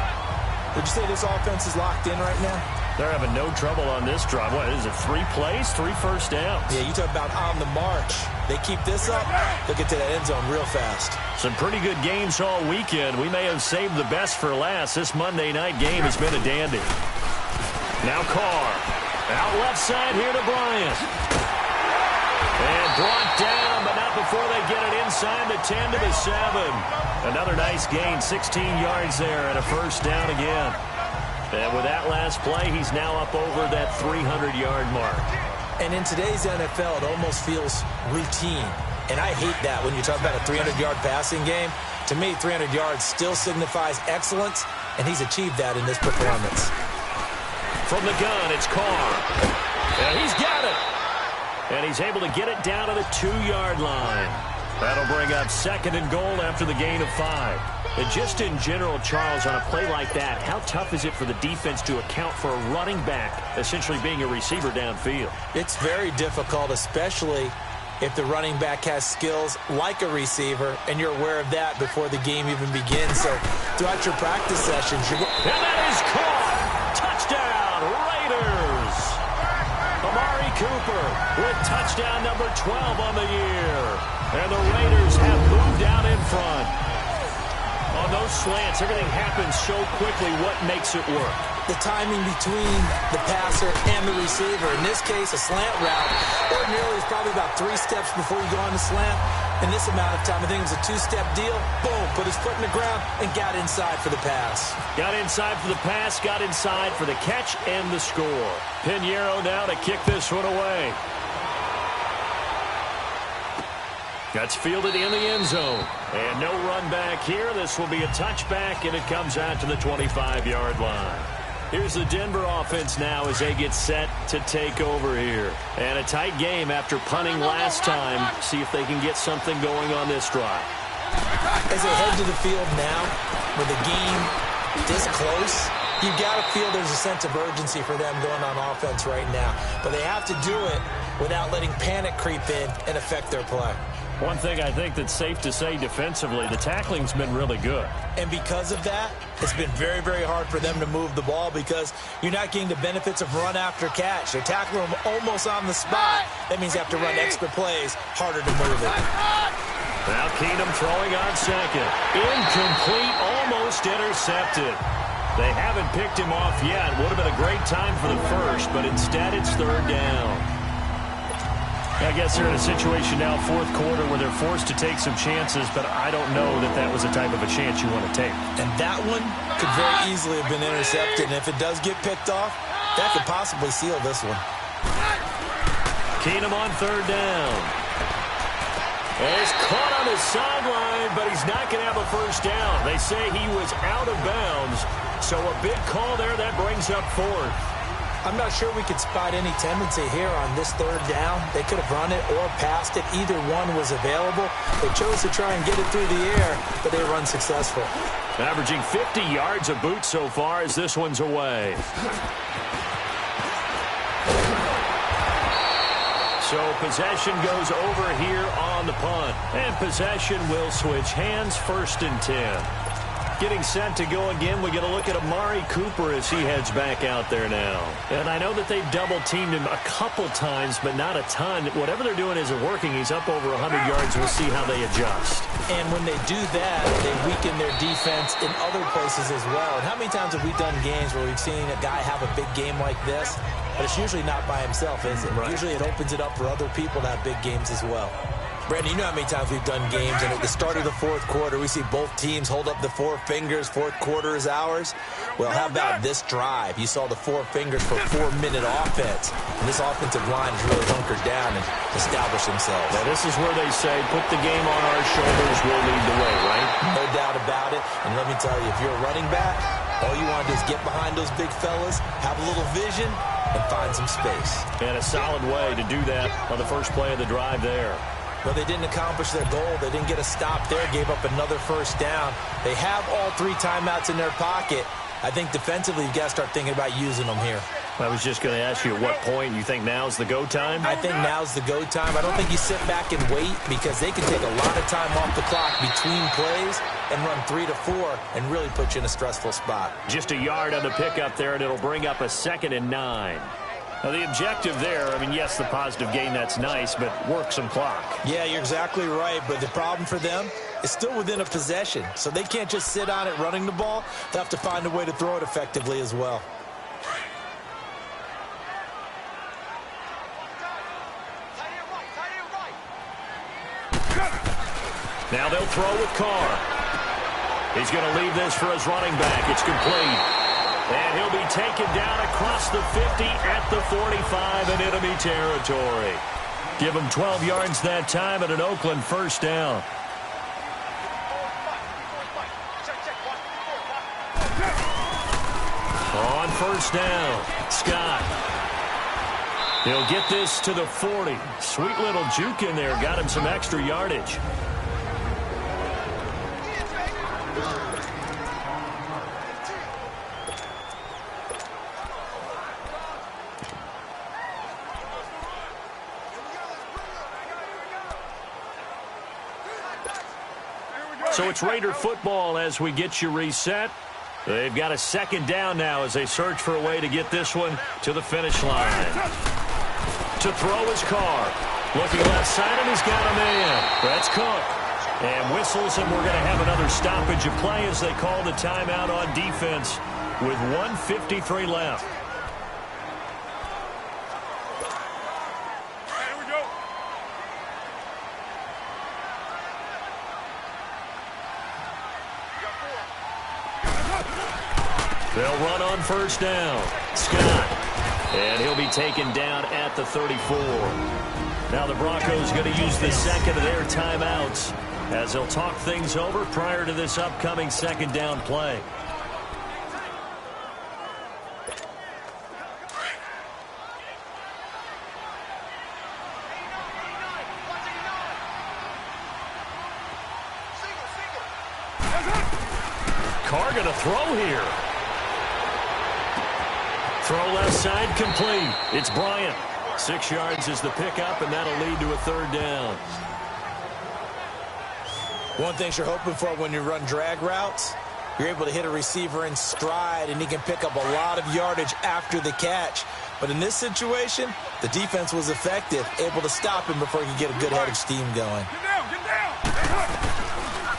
Would you say this offense is locked in right now? They're having no trouble on this drive. What is it, 3 plays, 3 first downs? Yeah, you talk about on the march. They keep this up, they'll get to that end zone real fast. Some pretty good games all weekend. We may have saved the best for last. This Monday night game has been a dandy. Now Carr. Out left side here to Bryant. And brought down, but not before they get it inside the 10 to the 7. Another nice gain, 16 yards there and a first down again. And with that last play, he's now up over that 300-yard mark. And in today's NFL, it almost feels routine. And I hate that when you talk about a 300-yard passing game. To me, 300 yards still signifies excellence, and he's achieved that in this performance. From the gun, it's Carr. And he's got it. And he's able to get it down to the 2-yard line. That'll bring up 2nd and goal after the gain of 5. And just in general, Charles, on a play like that, how tough is it for the defense to account for a running back essentially being a receiver downfield? It's very difficult, especially if the running back has skills like a receiver, and you're aware of that before the game even begins. So throughout your practice sessions, you're going... And that is caught! Touchdown, Raiders! Amari Cooper with touchdown number 12 on the year. And the Raiders have moved out in front. On those slants, everything happens so quickly. What makes it work? The timing between the passer and the receiver. In this case, a slant route ordinarily is probably about 3 steps before you go on the slant. In this amount of time, I think it was a 2-step deal. Boom, put his foot in the ground and got inside for the pass. Got inside for the pass, got inside for the catch and the score. Pinheiro now to kick this one away. That's fielded in the end zone. And no run back here. This will be a touchback, and it comes out to the 25-yard line. Here's the Denver offense now as they get set to take over here. And a tight game after punting last time. See if they can get something going on this drive. As they head to the field now, with the game this close, you got to feel there's a sense of urgency for them going on offense right now. But they have to do it without letting panic creep in and affect their play. One thing I think that's safe to say defensively, the tackling's been really good. And because of that, it's been very, very hard for them to move the ball because you're not getting the benefits of run after catch. They're tackling them almost on the spot. That means you have to run extra plays, harder to move it. Now Keenum throwing on second. Incomplete, almost intercepted. They haven't picked him off yet. Would have been a great time for the first, but instead it's third down. I guess they're in a situation now, fourth quarter, where they're forced to take some chances, but I don't know that that was the type of a chance you want to take. And that one could very easily have been intercepted, and if it does get picked off, that could possibly seal this one. Keenum on third down. And he's caught on the sideline, but he's not going to have a first down. They say he was out of bounds, so a big call there that brings up fourth. I'm not sure we could spot any tendency here on this third down. They could have run it or passed it. Either one was available. They chose to try and get it through the air, but they were unsuccessful. Averaging 50 yards a boot so far as this one's away. So possession goes over here on the punt. And possession will switch hands, 1st and 10. Getting set to go again. We get a look at Amari Cooper as he heads back out there now. And I know that they've double-teamed him a couple times, but not a ton. Whatever they're doing isn't working. He's up over 100 yards. We'll see how they adjust. And when they do that, they weaken their defense in other places as well. And how many times have we done games where we've seen a guy have a big game like this? But it's usually not by himself, is it? Right. Usually it opens it up for other people to have big games as well. Brandon, you know how many times we've done games, and at the start of the fourth quarter, we see both teams hold up the 4 fingers, fourth quarter is ours. Well, how about this drive? You saw the 4 fingers for 4-minute offense, and this offensive line has really hunkered down and established themselves. Now, this is where they say, put the game on our shoulders, we'll lead the way, right? No doubt about it, and let me tell you, if you're a running back, all you want to do is get behind those big fellas, have a little vision, and find some space. And a solid way to do that on the first play of the drive there. Well, they didn't accomplish their goal. They didn't get a stop there, gave up another first down. They have all 3 timeouts in their pocket. I think defensively, you've got to start thinking about using them here. I was just going to ask you at what point you think now's the go time? I think now's the go time. I don't think you sit back and wait because they can take a lot of time off the clock between plays and run 3 to 4 and really put you in a stressful spot. Just a yard on the pickup there, and it'll bring up a 2nd and 9. Now, the objective there, I mean, yes, the positive gain, that's nice, but work some clock. Yeah, you're exactly right, but the problem for them is still within a possession, so they can't just sit on it running the ball. They have to find a way to throw it effectively as well. Now they'll throw with Carr. He's going to leave this for his running back. It's complete. And he'll be taken down across the 50 at the 45 in enemy territory. Give him 12 yards that time at an Oakland first down. On first down, Scott. He'll get this to the 40. Sweet little juke in there. Got him some extra yardage. So it's Raider football as we get you reset. They've got a 2nd down now as they search for a way to get this one to the finish line. To throw his Carr. Looking left side, and he's got him in. That's Cook. And whistles, and we're going to have another stoppage of play as they call the timeout on defense with 1:53 left. They'll run on first down. Scott. And he'll be taken down at the 34. Now the Broncos going to use the second of their timeouts as they'll talk things over prior to this upcoming second down play. Carr going to throw here. Throw left side complete. It's Bryant. 6 yards is the pickup, and that'll lead to a third down. One thing you're hoping for when you run drag routes, you're able to hit a receiver in stride, and he can pick up a lot of yardage after the catch. But in this situation, the defense was effective, able to stop him before he could get a good head of steam going. Get down.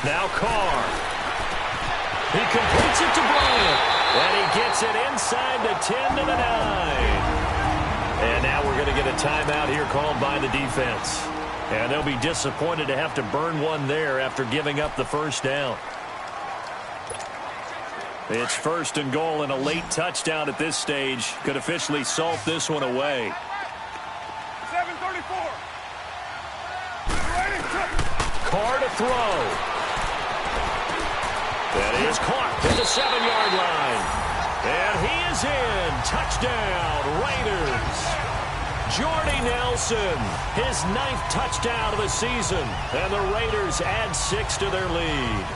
Now Carr. He completes it to Bryant. And he gets it inside the 10 to the 9. And now we're going to get a timeout here called by the defense. And they'll be disappointed to have to burn one there after giving up the first down. It's first and goal, and a late touchdown at this stage could officially salt this one away. 7:34. Carr to throw. That is caught at the 7-yard line. And he is in. Touchdown, Raiders. Jordy Nelson, his 9th touchdown of the season. And the Raiders add 6 to their lead.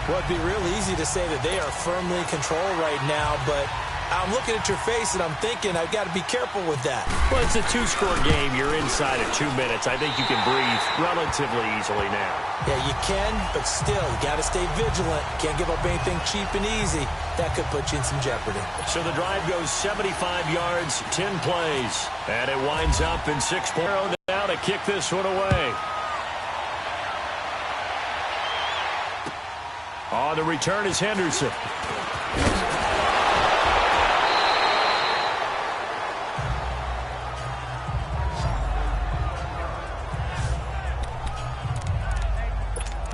Well, it'd be real easy to say that they are firmly in control right now, but I'm looking at your face and I'm thinking I've got to be careful with that. Well, it's a 2-score game. You're inside of 2 minutes. I think you can breathe relatively easily now. Yeah, you can, but still, you got to stay vigilant. Can't give up anything cheap and easy. That could put you in some jeopardy. So the drive goes 75 yards, 10 plays, and it winds up in 6 points. Now to kick this one away. On the return is Henderson.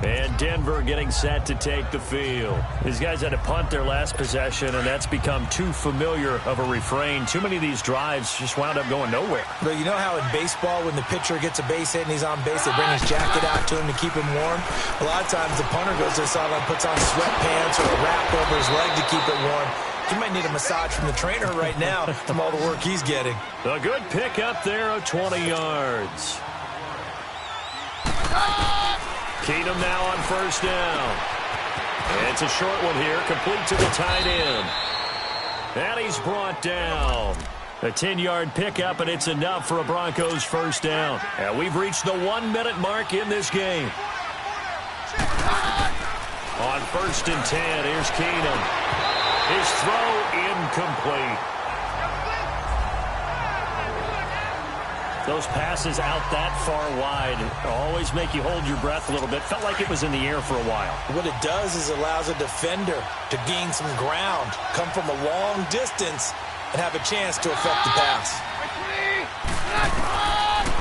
And Denver getting set to take the field. These guys had to punt their last possession, and that's become too familiar of a refrain. Too many of these drives just wound up going nowhere. But you know how in baseball, when the pitcher gets a base hit and he's on base, they bring his jacket out to him to keep him warm? A lot of times the punter goes to the sideline, puts on sweatpants or a wrap over his leg to keep it warm. He might need a massage from the trainer right now from all the work he's getting. A good pick up there of 20 yards. Keenum now on first down. And it's a short one here, complete to the tight end. And he's brought down. A 10-yard pickup, and it's enough for a Broncos first down. And we've reached the 1-minute mark in this game. On first and 10, here's Keenum. His throw incomplete. Those passes out that far wide always make you hold your breath a little bit. Felt like it was in the air for a while. What it does is allows a defender to gain some ground, come from a long distance, and have a chance to affect the pass.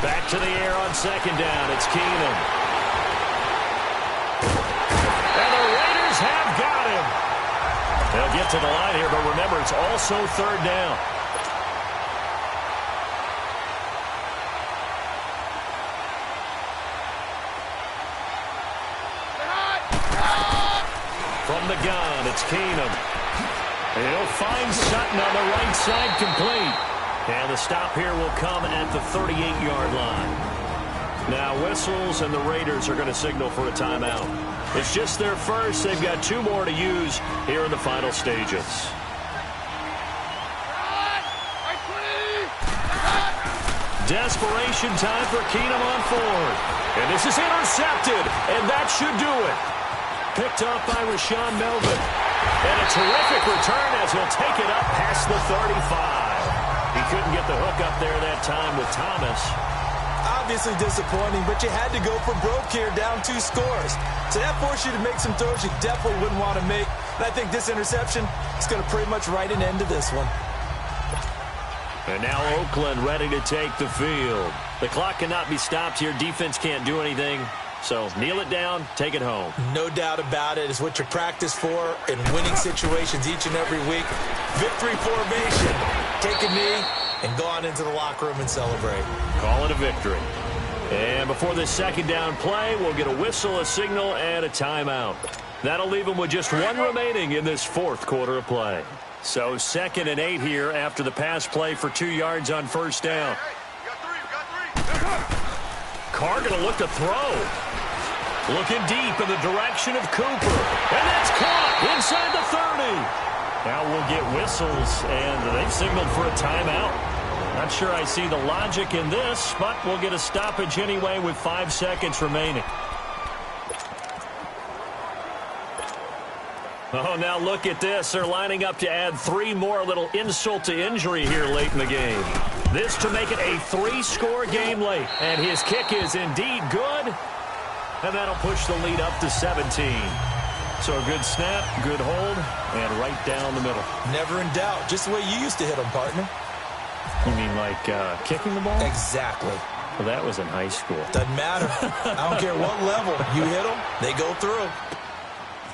Back to the air on second down. It's Keenum. And the Raiders have got him. They'll get to the line here, but remember, it's also third down. From the gun, it's Keenum. He'll find Sutton on the right side, complete. And the stop here will come at the 38-yard line. Now whistles, and the Raiders are going to signal for a timeout. It's just their first. They've got 2 more to use here in the final stages. Desperation time for Keenum on 4th. And this is intercepted, and that should do it. Picked up by Rashawn Melvin. And a terrific return as he'll take it up past the 35. He couldn't get the hook up there that time with Thomas. obviously disappointing, but you had to go for broke here, down 2 scores. So that forced you to make some throws you definitely wouldn't want to make. And I think this interception is going to pretty much write an end to this one. And now Oakland ready to take the field. The clock cannot be stopped here. Defense can't do anything. So kneel it down, take it home. No doubt about it. It's what you practice for in winning situations each and every week. Victory formation. Take a knee and go on into the locker room and celebrate. Call it a victory. And before this second down play, we'll get a whistle, a signal, and a timeout. That'll leave them with just 1 remaining in this 4th quarter of play. So 2nd and 8 here after the pass play for 2 yards on first down. Carr going to look to throw. Looking deep in the direction of Cooper. And that's caught inside the 30. Now we'll get whistles, and they've signaled for a timeout. Not sure I see the logic in this, but we'll get a stoppage anyway with 5 seconds remaining. Oh, now look at this. They're lining up to add 3 more, little insult to injury here late in the game. This to make it a 3-score game late. And his kick is indeed good. And that'll push the lead up to 17. So a good snap, good hold, and right down the middle. Never in doubt. Just the way you used to hit them, partner. You mean like kicking the ball? Exactly. Well, that was in high school. Doesn't matter. I don't care what level. You hit them, they go through.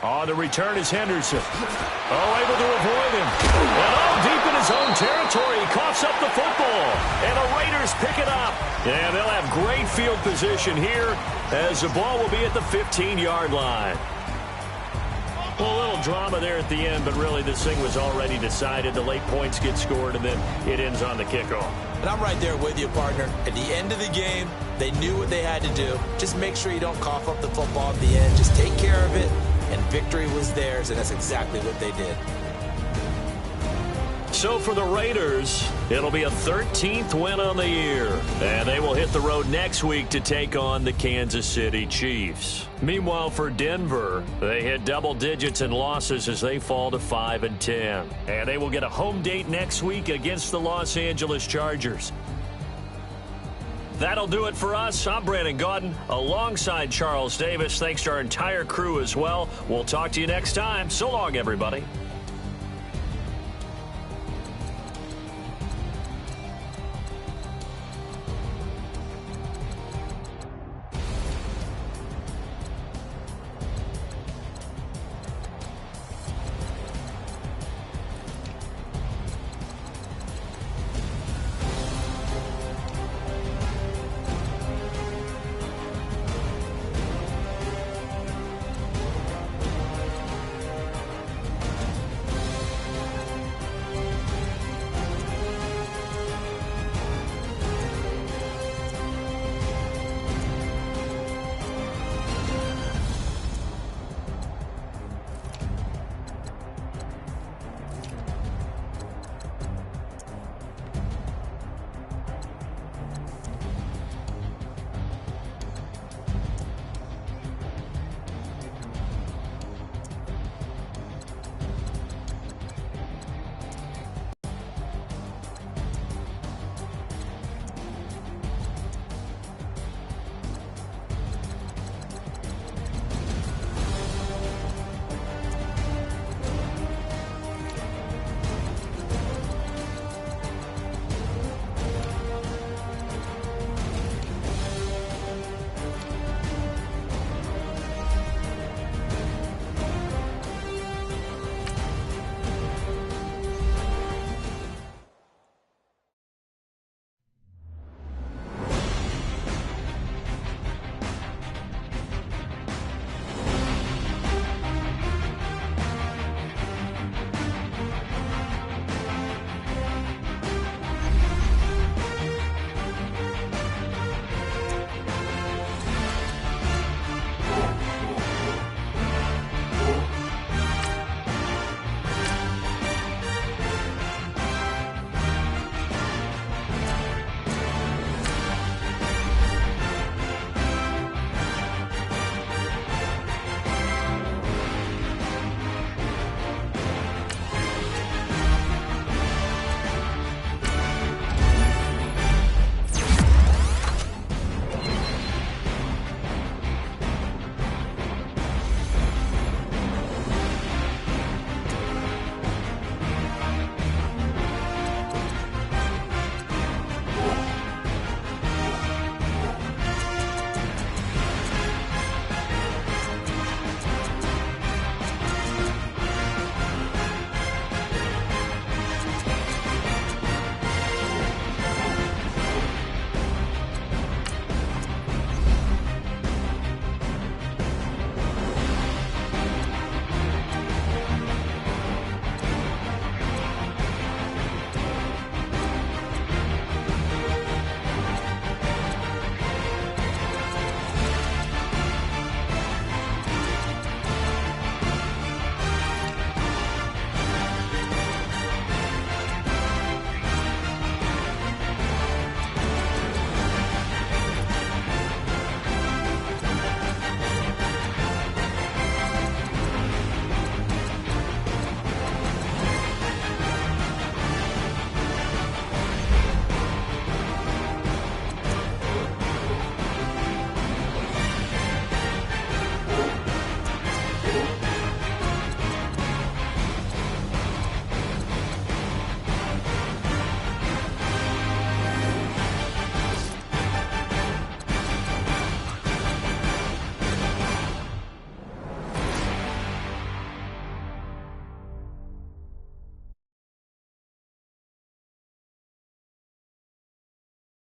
On the return is Henderson. Oh, able to avoid him. And all deep in his own territory. He coughs up the football. And the Raiders pick it up. Yeah, they'll have great field position here as the ball will be at the 15-yard line. Well, a little drama there at the end, but really this thing was already decided. The late points get scored, and then it ends on the kickoff. And I'm right there with you, partner. At the end of the game, they knew what they had to do. Just make sure you don't cough up the football at the end. Just take care of it. And victory was theirs, and that's exactly what they did. So for the Raiders, it'll be a 13th win on the year. And they will hit the road next week to take on the Kansas City Chiefs. Meanwhile, for Denver, they hit double digits in losses as they fall to 5-10. And they will get a home date next week against the Los Angeles Chargers. That'll do it for us. I'm Brandon Gaudin alongside Charles Davis. Thanks to our entire crew as well. We'll talk to you next time. So long, everybody.